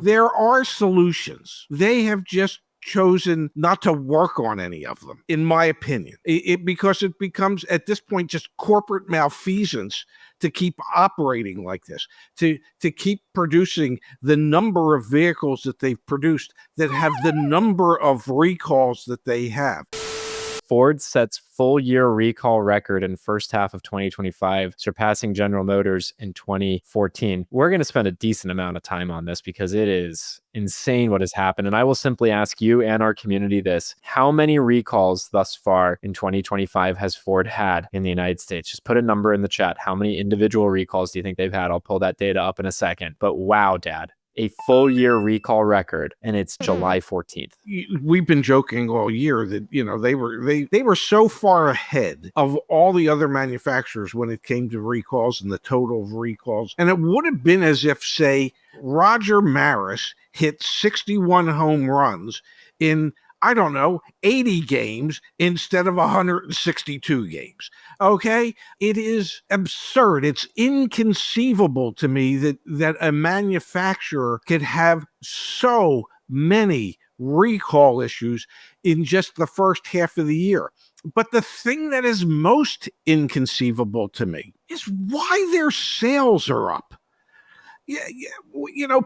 there are solutions. They have just chosen not to work on any of them, in my opinion, because it becomes at this point just corporate malfeasance to keep operating like this, to keep producing the number of vehicles that they've produced that have the number of recalls that they have. Ford sets full year recall record in first half of 2025, surpassing General Motors in 2014. We're going to spend a decent amount of time on this because it is insane what has happened. And I will simply ask you and our community this: how many recalls thus far in 2025 has Ford had in the United States? Just put a number in the chat. How many individual recalls do you think they've had? I'll pull that data up in a second. But wow, Dad. A full year recall record, and it's July 14th. We've been joking all year that, they were so far ahead of all the other manufacturers when it came to recalls and the total of recalls. And it would have been as if, say, Roger Maris hit 61 home runs in, I don't know, 80 games instead of 162 games. Okay? It is absurd. It's inconceivable to me that a manufacturer could have so many recall issues in just the first half of the year. But the thing that is most inconceivable to me is why their sales are up.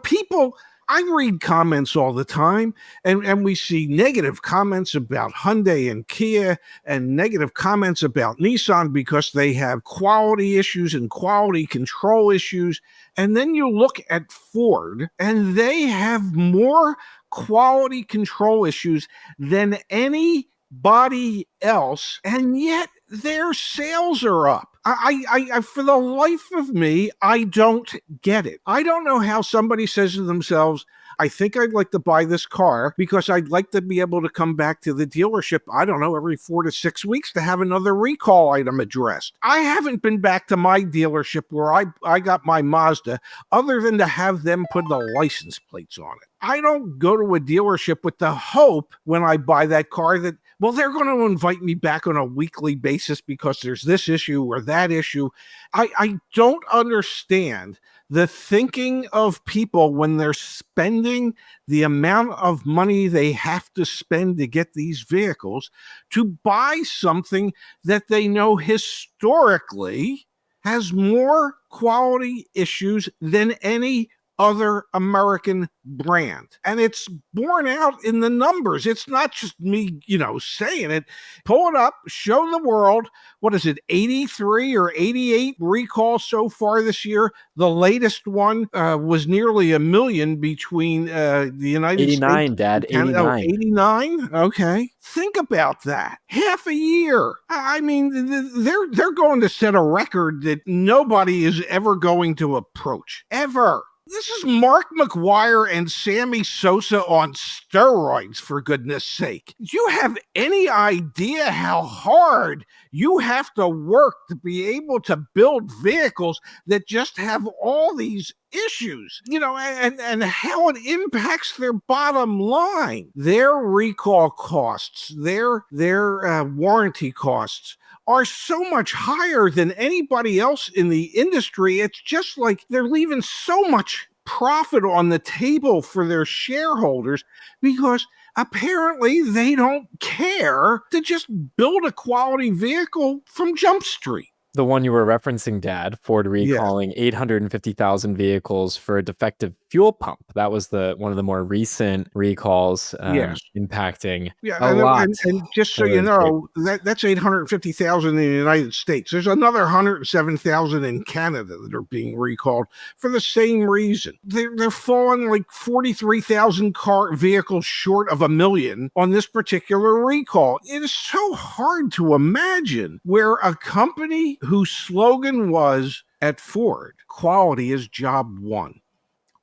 People... I read comments all the time, and we see negative comments about Hyundai and Kia and negative comments about Nissan because they have quality issues and quality control issues. And then you look at Ford, and they have more quality control issues than anybody else, and yet their sales are up. I for the life of me, I don't get it. I don't know how somebody says to themselves, I think I'd like to buy this car because I'd like to be able to come back to the dealership, I don't know, every 4 to 6 weeks to have another recall item addressed. I haven't been back to my dealership where I got my Mazda other than to have them put the license plates on it. I don't go to a dealership with the hope when I buy that car that, well, they're going to invite me back on a weekly basis because there's this issue or that issue. I don't understand the thinking of people when they're spending the amount of money they have to spend to get these vehicles to buy something that they know historically has more quality issues than any other American brand. And it's borne out in the numbers. It's not just me, saying it. Pull it up, show the world, what is it, 83 or 88 recalls so far this year. The latest one was nearly 1 million between the United 89, States. Dad, 89. 89? Okay. Think about that. Half a year. I mean, they're going to set a record that nobody is ever going to approach. Ever. This is Mark McGwire and Sammy Sosa on steroids, for goodness sake. Do you have any idea how hard you have to work to be able to build vehicles that just have all these issues, and how it impacts their bottom line? Their recall costs, their warranty costs are so much higher than anybody else in the industry. It's just like they're leaving so much profit on the table for their shareholders because apparently they don't care to just build a quality vehicle from Jump Street. The one you were referencing, Dad, Ford recalling 850,000 vehicles for a defective fuel pump. That was one of the more recent recalls impacting a lot. And just so you know, that's 850,000 in the United States. There's another 107,000 in Canada that are being recalled for the same reason. They're falling like 43,000 vehicles short of 1 million on this particular recall. It is so hard to imagine where a company whose slogan was at Ford, quality is job one.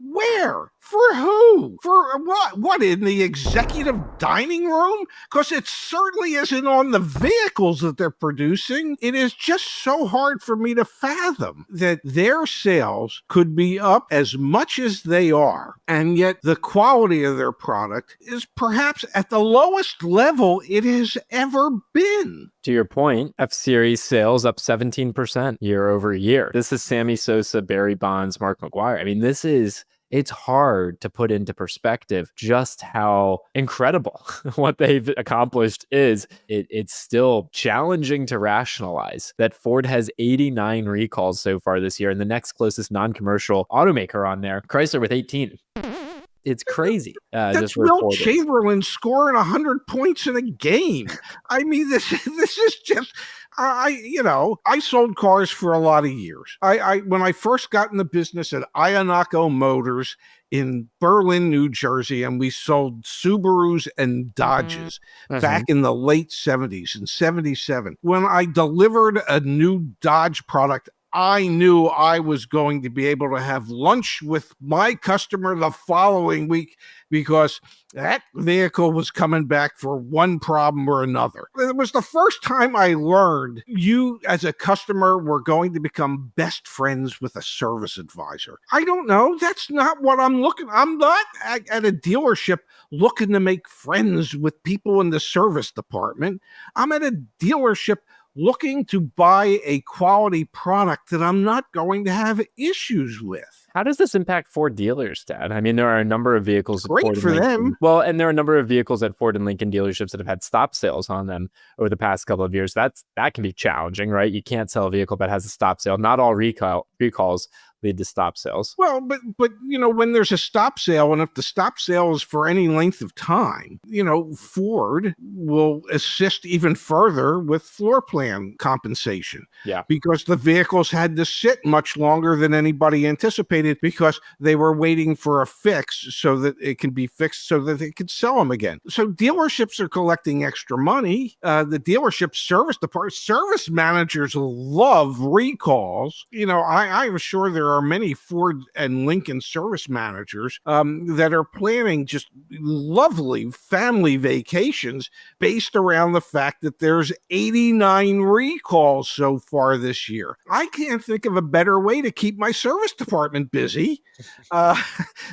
Where? For who? For what? What, in the executive dining room? Because it certainly isn't on the vehicles that they're producing. It is just so hard for me to fathom that their sales could be up as much as they are, and yet the quality of their product is perhaps at the lowest level it has ever been. To your point, F-Series sales up 17% year over year. This is Sammy Sosa, Barry Bonds, Mark McGwire. I mean, this is it's hard to put into perspective just how incredible what they've accomplished is. It's still challenging to rationalize that Ford has 89 recalls so far this year, and the next closest non-commercial automaker on there, Chrysler, with 18. It's crazy. That's Will Chamberlain scoring 100 points in a game. I mean, this is just. I sold cars for a lot of years. When I first got in the business at Ionako Motors in Berlin, New Jersey, and we sold Subarus and Dodges back in the late 70s, in 77. When I delivered a new Dodge product, I knew I was going to be able to have lunch with my customer the following week because that vehicle was coming back for one problem or another. It was the first time I learned you as a customer were going to become best friends with a service advisor. I don't know. That's not what I'm looking. I'm not at a dealership looking to make friends with people in the service department. I'm at a dealership looking to buy a quality product that I'm not going to have issues with. How does this impact Ford dealers, Dad? I mean, there are a number of vehicles. Great for them. Well, and there are a number of vehicles at Ford and Lincoln dealerships that have had stop sales on them over the past couple of years. That can be challenging, right? You can't sell a vehicle that has a stop sale. Not all recalls lead to stop sales. Well, but when there's a stop sale, and if the stop sale is for any length of time, Ford will assist even further with floor plan compensation. Yeah. Because the vehicles had to sit much longer than anybody anticipated because they were waiting for a fix so that it can be fixed so that they could sell them again. So dealerships are collecting extra money. The dealership service managers love recalls. I'm sure there are many Ford and Lincoln service managers that are planning just lovely family vacations based around the fact that there's 89 recalls so far this year. I can't think of a better way to keep my service department busy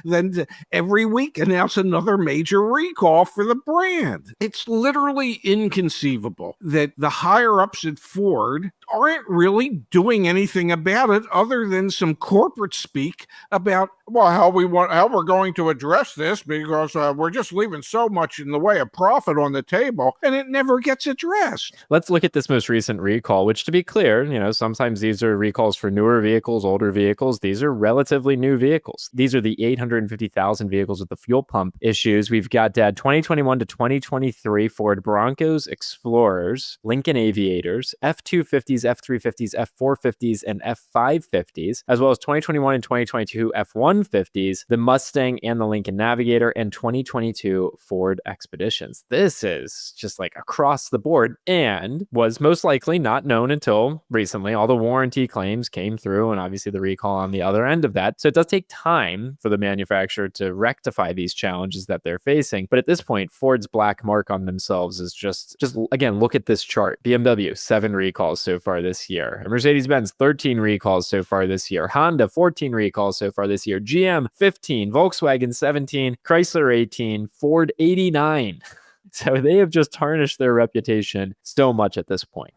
than to every week announce another major recall for the brand. It's literally inconceivable that the higher-ups at Ford aren't really doing anything about it other than some corporate speak about how we're going to address this because we're just leaving so much in the way of profit on the table, and it never gets addressed. Let's look at this most recent recall, which, to be clear, sometimes these are recalls for newer vehicles, older vehicles. These are relatively new vehicles. These are the 850,000 vehicles with the fuel pump issues. We've got 2021 to 2023 Ford Broncos, Explorers, Lincoln Aviators, F-250s, F-350s, F-450s, and F-550s, as well as 2021 and 2022 F-150s, the Mustang and the Lincoln Navigator, and 2022 Ford Expeditions. This is just like across the board and was most likely not known until recently. All the warranty claims came through and obviously the recall on the other end of that. So it does take time for the manufacturer to rectify these challenges that they're facing. But at this point, Ford's black mark on themselves is just again, look at this chart. BMW, 7 recalls so far this year. Mercedes-Benz, 13 recalls so far this year. Honda, 14 recalls so far this year. GM, 15. Volkswagen, 17. Chrysler, 18. Ford, 89. So they have just tarnished their reputation so much at this point.